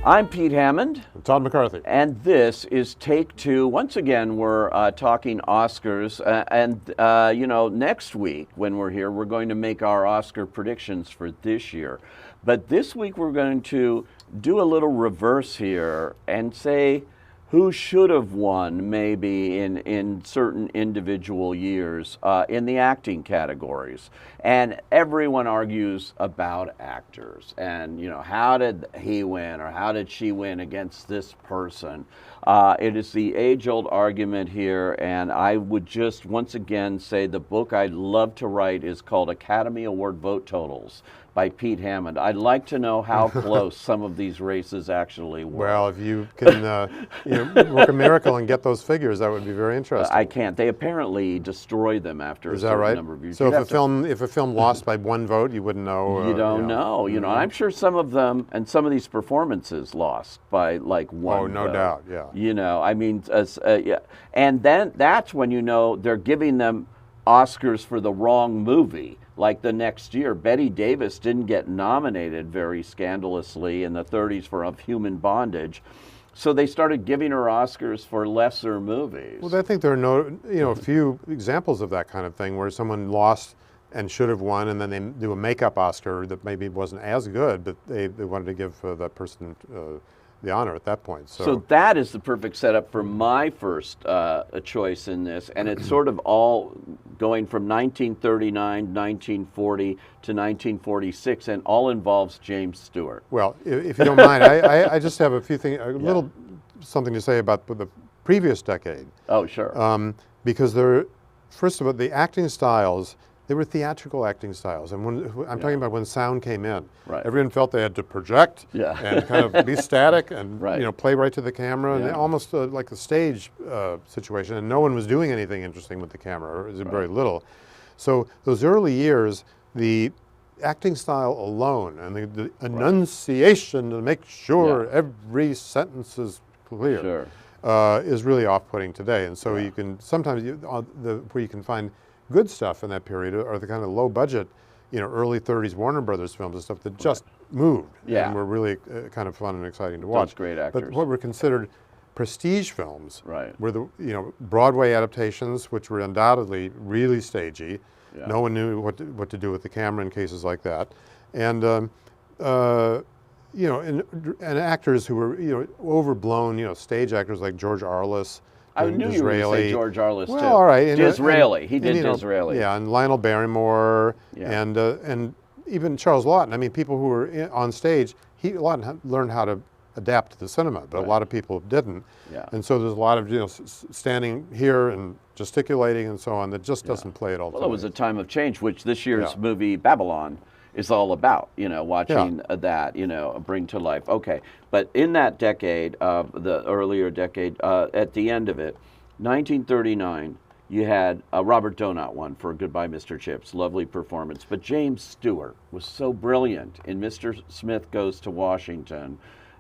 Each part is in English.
I'm Pete Hammond. I'm Todd McCarthy. And this is Take Two. Once again, we're talking Oscars. Next week when we're here, we're going to make our Oscar predictions for this year. But this week we're going to do a little reverse here and say who should have won maybe in certain individual years in the acting categories. And everyone argues about actors and, how did he win or how did she win against this person? It is the age-old argument here, and I would just once again say the book I'd love to write is called Academy Award Vote Totals by Pete Hammond. I'd like to know how close some of these races actually were. Well, if you can work a miracle and get those figures, that would be very interesting. I can't. They apparently destroy them after a certain number of years. So if a film lost by one vote, you wouldn't know. You don't know. And I'm sure some of them and some of these performances lost by like one. Oh, no doubt. Yeah. Yeah. And then that's when they're giving them Oscars for the wrong movie. Like the next year, Bette Davis didn't get nominated very scandalously in the 30s for Of Human Bondage. So they started giving her Oscars for lesser movies. Well, I think there are a few examples of that kind of thing where someone lost and should have won, and then they do a makeup Oscar that maybe wasn't as good, but they wanted to give that person the honor at that point. So that is the perfect setup for my first choice in this, and it's sort of all going from 1939, 1940 to 1946, and all involves James Stewart. Well, if you don't mind, I just have a few things, little something to say about the previous decade. Oh, sure. Because first of all, the acting styles, they were theatrical acting styles, and I'm talking about when sound came in. Right. Everyone felt they had to project and kind of be static and play right to the camera, and almost like a stage situation. And no one was doing anything interesting with the camera, or very little. So those early years, the acting style alone and the enunciation to make sure every sentence is clear is really off-putting today. And so you can sometimes where you can find good stuff in that period are the kind of low-budget, early 30s Warner Brothers films and stuff that just moved and were really kind of fun and exciting to watch. Those great actors. But what were considered prestige films were the Broadway adaptations, which were undoubtedly really stagey. Yeah. No one knew what to do with the camera in cases like that, and and actors who were overblown, stage actors like George Arliss. I knew you were going to say George Arliss, too. Well, all right. Disraeli. He did Disraeli. Yeah, and Lionel Barrymore, and even Charles Laughton. I mean, people who were on stage, Laughton learned how to adapt to the cinema, but a lot of people didn't. Yeah. And so there's a lot of standing here and gesticulating and so on that just doesn't play at all. Well, it was a time of change, which this year's movie Babylon is all about, watching that, bring to life. Okay, but in that decade, the earlier decade, at the end of it, 1939, you had Robert Donat won for Goodbye, Mr. Chips, lovely performance. But James Stewart was so brilliant in Mr. Smith Goes to Washington,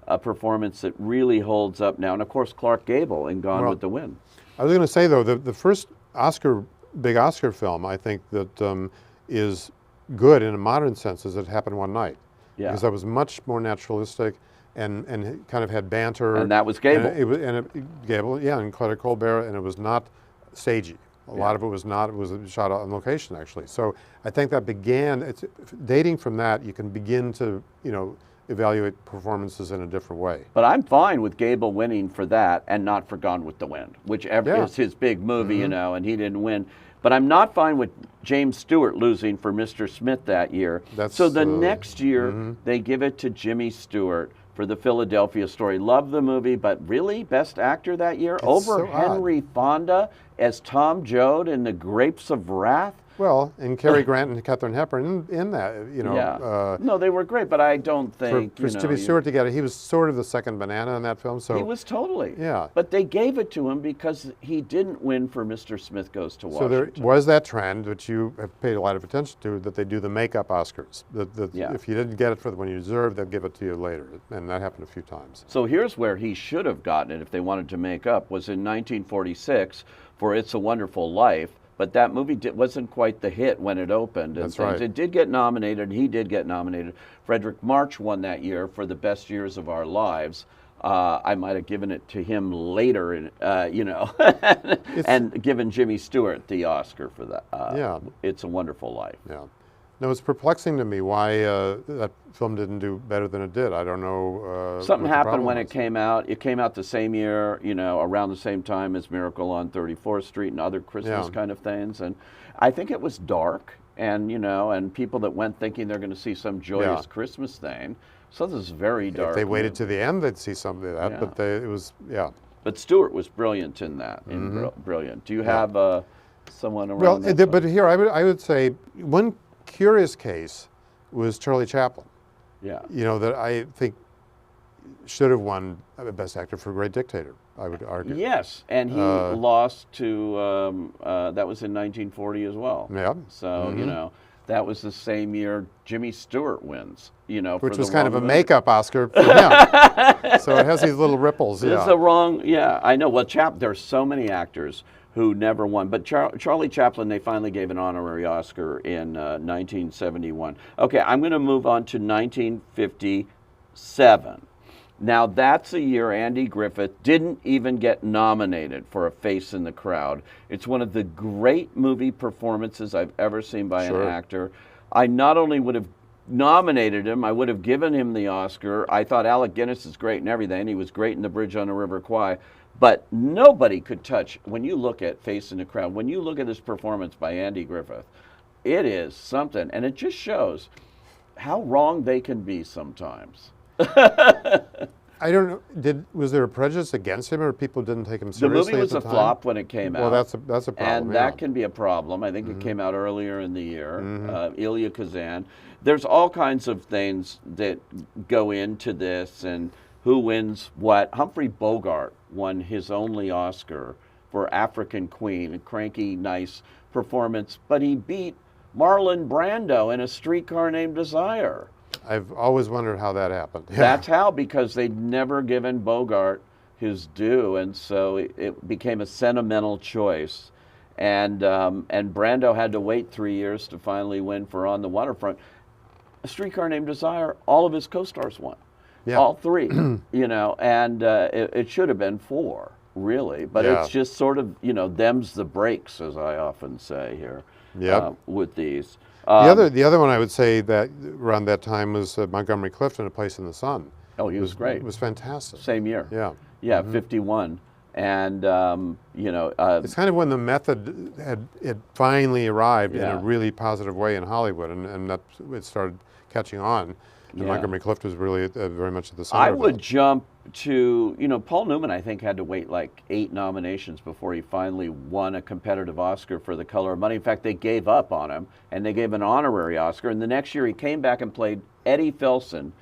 a performance that really holds up now. And of course, Clark Gable in Gone with the Wind. I was going to say, though, the first big Oscar film, I think, that is good in a modern sense is It Happened One Night. Yeah. Because that was much more naturalistic and kind of had banter. And that was Gable. Gable, and Claudette Colbert, and it was not stagey. A lot of it was not. It was shot on location, actually. So I think that began, dating from that, you can begin to, evaluate performances in a different way. But I'm fine with Gable winning for that and not for Gone with the Wind, which is his big movie, and he didn't win. But I'm not fine with James Stewart losing for Mr. Smith that year. So the next year, they give it to Jimmy Stewart for The Philadelphia Story. Love the movie, but really, Best Actor that year? Over Henry Fonda as Tom Joad in The Grapes of Wrath? Well, and Cary Grant and Katharine Hepburn in that, no, they were great, but I don't think, for Jimmy Stewart together, he was sort of the second banana in that film. So he was totally. Yeah. But they gave it to him because he didn't win for Mr. Smith Goes to Washington. So there was that trend, which you have paid a lot of attention to, that they do the makeup Oscars. If you didn't get it for when you deserve, they'll give it to you later. And that happened a few times. So here's where he should have gotten it if they wanted to make up, was in 1946 for It's a Wonderful Life. but that movie wasn't quite the hit when it opened. And That's right. It did get nominated. He did get nominated. Frederick March won that year for the Best Years of Our Lives. I might have given it to him later, and given Jimmy Stewart the Oscar for that. Yeah. It's a Wonderful Life. Yeah. No, it's perplexing to me why that film didn't do better than it did. I don't know. Something happened when it came out. It came out the same year, around the same time as Miracle on 34th Street and other Christmas kind of things. And I think it was dark, and and people that went thinking they're going to see some joyous Christmas thing. So this is very dark. If they waited to the end, they'd see something of that. But it was, But Stewart was brilliant in that. Brilliant. Do you have someone around? Well, but here I would say one curious case was Charlie Chaplin. Yeah. That I think should have won Best Actor for Great Dictator, I would argue. Yes, and he lost to, that was in 1940 as well. Yeah. So, that was the same year Jimmy Stewart wins, Which was kind of a makeup Oscar for him. So it has these little ripples. It's the wrong, I know. Well, there's so many actors who never won. But Charlie Chaplin, they finally gave an honorary Oscar in 1971. Okay, I'm going to move on to 1957. Now, that's a year Andy Griffith didn't even get nominated for A Face in the Crowd. It's one of the great movie performances I've ever seen by an actor. I not only would have nominated him, I would have given him the Oscar. I thought Alec Guinness is great and everything. He was great in The Bridge on the River Kwai. But nobody could touch, when you look at Face in the Crowd, when you look at this performance by Andy Griffith, it is something. And it just shows how wrong they can be sometimes. I don't know. Was there a prejudice against him, or people didn't take him seriously? The movie was a flop when it came out. Well, that's a problem. And that can be a problem. I think it came out earlier in the year. Elia Kazan. There's all kinds of things that go into this, and who wins what. Humphrey Bogart won his only Oscar for African Queen, a cranky, nice performance, but he beat Marlon Brando in A Streetcar Named Desire. I've always wondered how that happened. That's how, because they'd never given Bogart his due, and so it became a sentimental choice. And Brando had to wait 3 years to finally win for On the Waterfront. A Streetcar Named Desire, all of his co-stars won. Yeah. All three, and it should have been 4, really. But it's just sort of, them's the breaks, as I often say here with these. The other one I would say that around that time was Montgomery Clift in A Place in the Sun. Oh, he was great. It was fantastic. Same year. Yeah. 51. And, it's kind of when the method had finally arrived in a really positive way in Hollywood, and that it started catching on. And Montgomery Clift was really very much at the center I of would it. jump to, Paul Newman, I think, had to wait like 8 nominations before he finally won a competitive Oscar for The Color of Money. In fact, they gave up on him, and they gave an honorary Oscar. And the next year, he came back and played Eddie Filson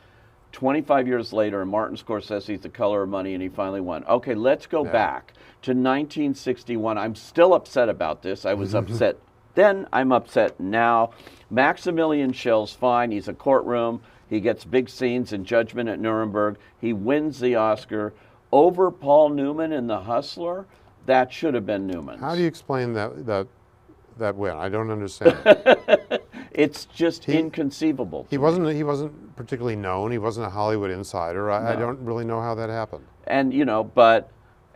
25 years later in Martin Scorsese's The Color of Money, and he finally won. Okay, let's go back to 1961. I'm still upset about this. I was upset then. I'm upset now. Maximilian Schell's fine. He's a courtroom. He gets big scenes in Judgment at Nuremberg. He wins the Oscar over Paul Newman in The Hustler. That should have been Newman's. How do you explain that win? I don't understand. It's just inconceivable. He wasn't particularly known. He wasn't a Hollywood insider. I don't really know how that happened. And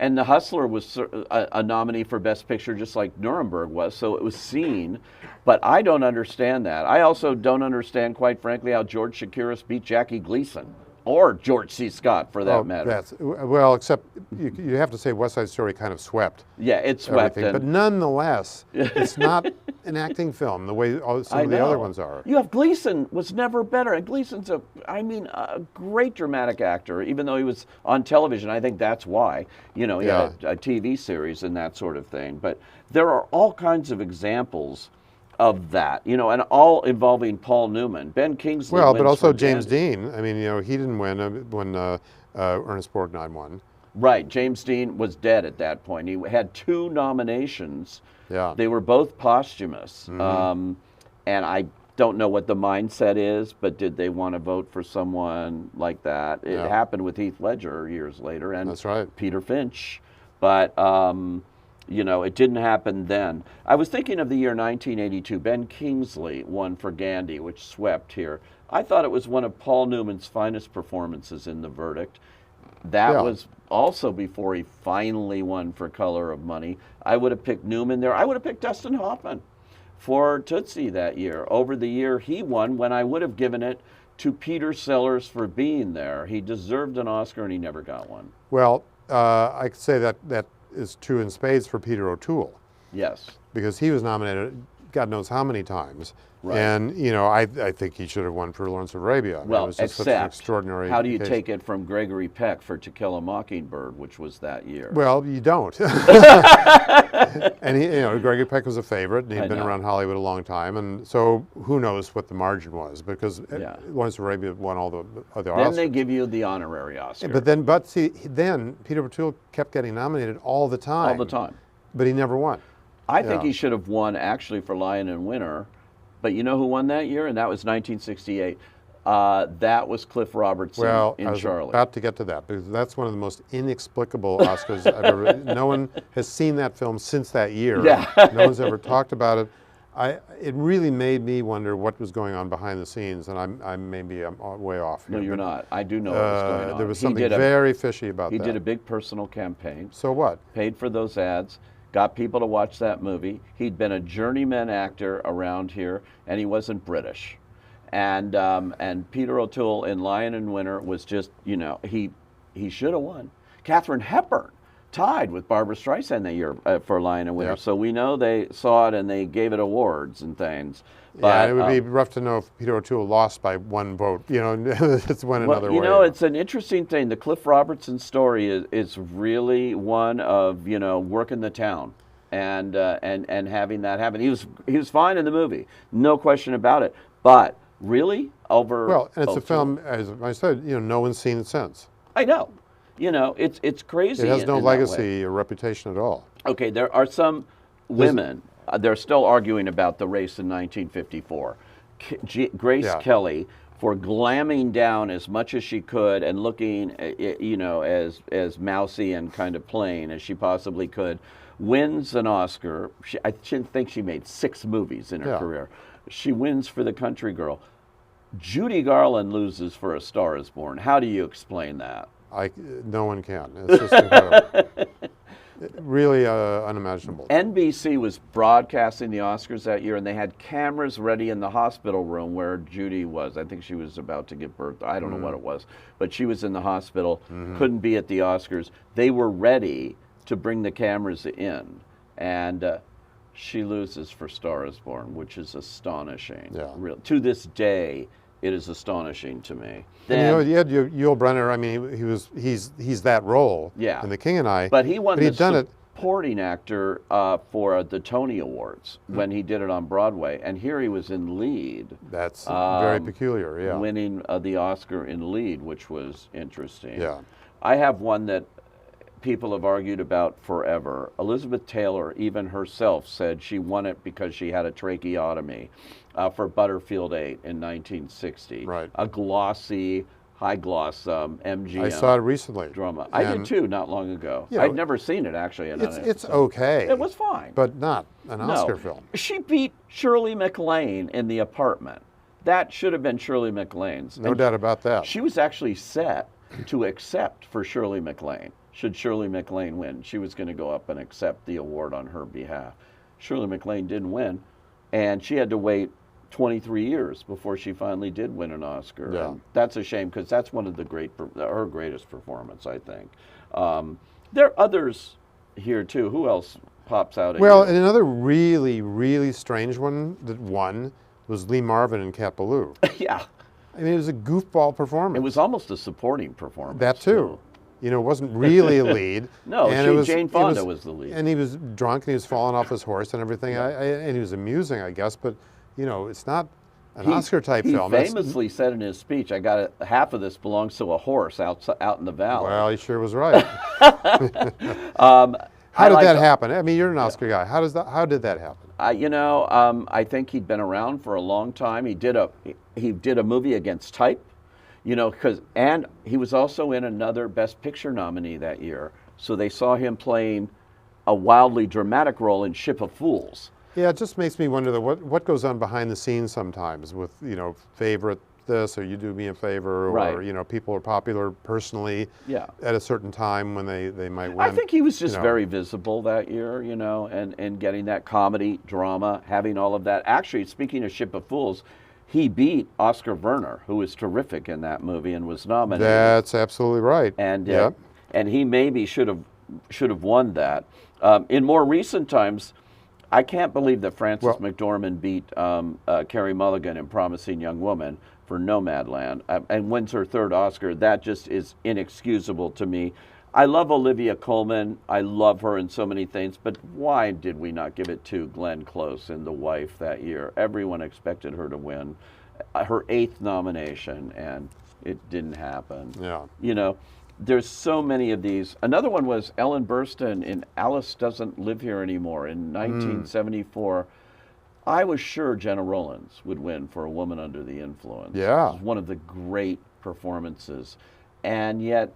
and The Hustler was a nominee for Best Picture, just like Nuremberg was, so it was seen. But I don't understand that. I also don't understand, quite frankly, how George Chakiris beat Jackie Gleason, or George C. Scott, for that matter. Well, except you have to say West Side Story kind of swept. Yeah, it swept. But nonetheless, it's not an acting film the way some of the other ones are. You have Gleason was never better. And Gleason's a great dramatic actor, even though he was on television. I think that's why. He had a TV series and that sort of thing. But there are all kinds of examples of that, and all involving Paul Newman. Ben Kingsley. Well, but also James Dean. I mean, he didn't win when Ernest Borgnine won. Right. James Dean was dead at that point. He had 2 nominations. Yeah. They were both posthumous. And I don't know what the mindset is, but did they want to vote for someone like that? It happened with Heath Ledger years later, and that's right. Peter Finch. But You know, it didn't happen then. I was thinking of the year 1982. Ben Kingsley won for Gandhi, which swept here. I thought it was one of Paul Newman's finest performances in The Verdict. That was also before he finally won for Color of Money. I would have picked Newman there. I would have picked Dustin Hoffman for Tootsie that year. Over the year he won, when I would have given it to Peter Sellers for being there. He deserved an Oscar and he never got one. Well, I could say that is true in spades for Peter O'Toole. Yes. Because he was nominated God knows how many times. Right. And, you know, I think he should have won for Lawrence of Arabia. Well, it was just such an extraordinary how do you occasion. take it from Gregory Peck for To Kill a Mockingbird, which was that year? Well, you don't. And he, you know, Gregory Peck was a favorite, and he'd been around Hollywood a long time, and so who knows what the margin was, because Lawrence of Arabia won all the other Oscars. Then they give you the honorary Oscar. Yeah, but then Peter O'Toole kept getting nominated all the time. All the time. But he never won. I think he should have won actually for Lion and Winter, but you know who won that year? And that was 1968. That was Cliff Robertson in I was Charlie. about to get to that, because that's one of the most inexplicable Oscars I've ever. No one has seen that film since that year. Yeah. No one's ever talked about it. It really made me wonder what was going on behind the scenes, and I'm way off here. No, you're not. I do know what was going on. There was something very fishy about that. He did a big personal campaign. So what? Paid for those ads. Got people to watch that movie. He'd been a journeyman actor around here, and he wasn't British. And Peter O'Toole in Lion and Winter was just, you know, he should have won. Katharine Hepburn tied with Barbra Streisand that year for Lion and Winter. So we know they saw it and they gave it awards and things. But, it would be rough to know if Peter O'Toole lost by one vote. You know, it's went another way. You know, it's an interesting thing. The Cliff Robertson story is really one of, you know, working the town and having that happen. He was fine in the movie, no question about it. But really, and it's a film, as I said, you know, no one's seen it since. I know. You know, it's crazy. It has no legacy or reputation at all. Okay, there are some women. They're still arguing about the race in 1954. Grace Kelly, for glamming down as much as she could and looking, you know, as mousy and kind of plain as she possibly could, wins an Oscar. I think she made 6 movies in her career. She wins for The Country Girl. Judy Garland loses for A Star Is Born. How do you explain that? No one can. It's just incredible. Really unimaginable. NBC was broadcasting the Oscars that year, and they had cameras ready in the hospital room where Judy was. I think she was about to give birth. I don't know what it was, but she was in the hospital, couldn't be at the Oscars. They were ready to bring the cameras in, and she loses for Star Is Born, which is astonishing. Yeah. To this day, it is astonishing to me. And you know, you had Yul Brynner. I mean, he's that role in The King and I. But he won the supporting actor for the Tony Awards when he did it on Broadway, and here he was in lead. That's very peculiar. Yeah, winning the Oscar in lead, which was interesting. Yeah, I have one that people have argued about forever. Elizabeth Taylor, even herself, said she won it because she had a tracheotomy for Butterfield 8 in 1960. Right. A glossy, high-gloss MGM. I saw it recently. Drama. I did too, not long ago. I'd never seen it, actually. It's okay. It was fine. But not an Oscar film. She beat Shirley MacLaine in The Apartment. That should have been Shirley MacLaine's. No doubt about that. She was actually set to accept for Shirley MacLaine. Should Shirley MacLaine win, she was going to go up and accept the award on her behalf. Shirley MacLaine didn't win, and she had to wait 23 years before she finally did win an Oscar. Yeah. And that's a shame, because that's one of her greatest performance, I think. There are others here too. Who else pops out at you? And another really, really strange one that won was Lee Marvin in Cat Ballou. Yeah. I mean, it was a goofball performance. It was almost a supporting performance. That too. You know, it wasn't really a lead. No, Jane Fonda was the lead. And he was drunk and he was falling off his horse and everything. And he was amusing, I guess. But, you know, it's not an Oscar-type film. He famously said in his speech, I got half of this belongs to a horse out in the valley. Well, he sure was right. How did that happen? I mean, you're an Oscar guy. How did that happen? You know, I think he'd been around for a long time. He did a movie Against Type. You know, and he was also in another Best Picture nominee that year. So they saw him playing a wildly dramatic role in Ship of Fools. Yeah, it just makes me wonder what goes on behind the scenes sometimes with, you know, favorite this, or you do me a favor, or, you know, people are popular personally at a certain time when they might win. I think he was just very visible that year, you know, and getting that comedy, drama, having all of that. Actually, speaking of Ship of Fools, he beat Oscar Werner, who was terrific in that movie and was nominated. That's absolutely right. And and he maybe should have won that. In more recent times, I can't believe that Frances McDormand beat Carey Mulligan in Promising Young Woman for Nomadland and wins her third Oscar. That just is inexcusable to me. I love Olivia Colman. I love her in so many things, but why did we not give it to Glenn Close in The Wife that year? Everyone expected her to win her 8th nomination, and it didn't happen. Yeah. You know, there's so many of these. Another one was Ellen Burstyn in Alice Doesn't Live Here Anymore in 1974. I was sure Jenna Rollins would win for A Woman Under the Influence. Yeah. It was one of the great performances. And yet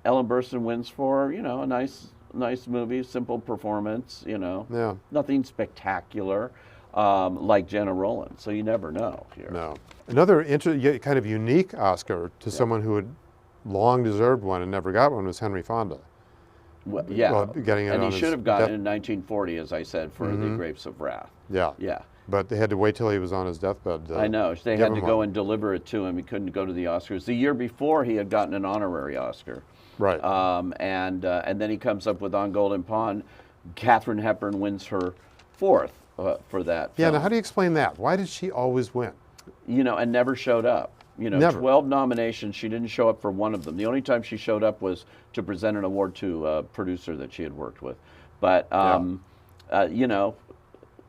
Ellen Burstyn wins for, you know, a nice movie, simple performance, you know. Yeah. Nothing spectacular like Jenna Rollins. So you never know here. No. Another kind of unique Oscar to someone who had long deserved one and never got one was Henry Fonda. Well, yeah, well, getting it and on he should have gotten it in 1940, as I said, for The Grapes of Wrath. Yeah. Yeah. But they had to wait till he was on his deathbed. I know. They had to go and deliver it to him. He couldn't go to the Oscars. The year before, he had gotten an honorary Oscar. Right. And then he comes up with On Golden Pond. Katharine Hepburn wins her 4th for that film. Yeah, now how do you explain that? Why did she always win? You know, and never showed up. You know, Never. 12 nominations, she didn't show up for one of them. The only time she showed up was to present an award to a producer that she had worked with. But, you know,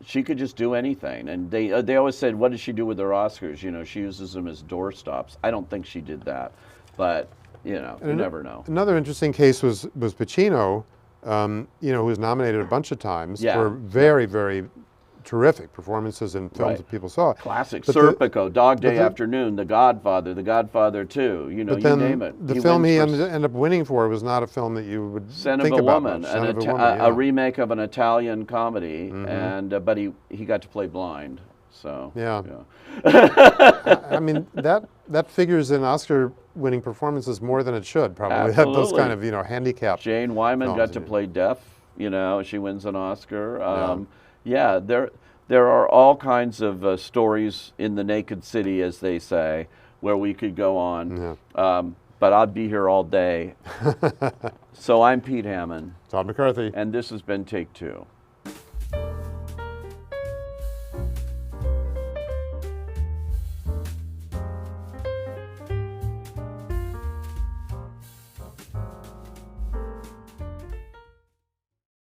she could just do anything. And they always said, what does she do with her Oscars? You know, she uses them as doorstops. I don't think she did that. But, you know, you never know. Another interesting case was Pacino, you know, who was nominated a bunch of times for very, very terrific performances in films that people saw. Classic. Serpico, Dog Day Afternoon, The Godfather 2, you know, you name it. The film he ended up winning for was not a film that you would think about much. Son of a Woman, a remake of an Italian comedy, and but he got to play blind. So I mean that figures in Oscar-winning performances more than it should probably. Absolutely. Those kind of, you know, handicapped. Jane Wyman films, got to play deaf. You know, she wins an Oscar. Yeah, there are all kinds of stories in the Naked City, as they say, where we could go on. But I'd be here all day. So I'm Pete Hammond. Todd McCarthy. And this has been Take Two.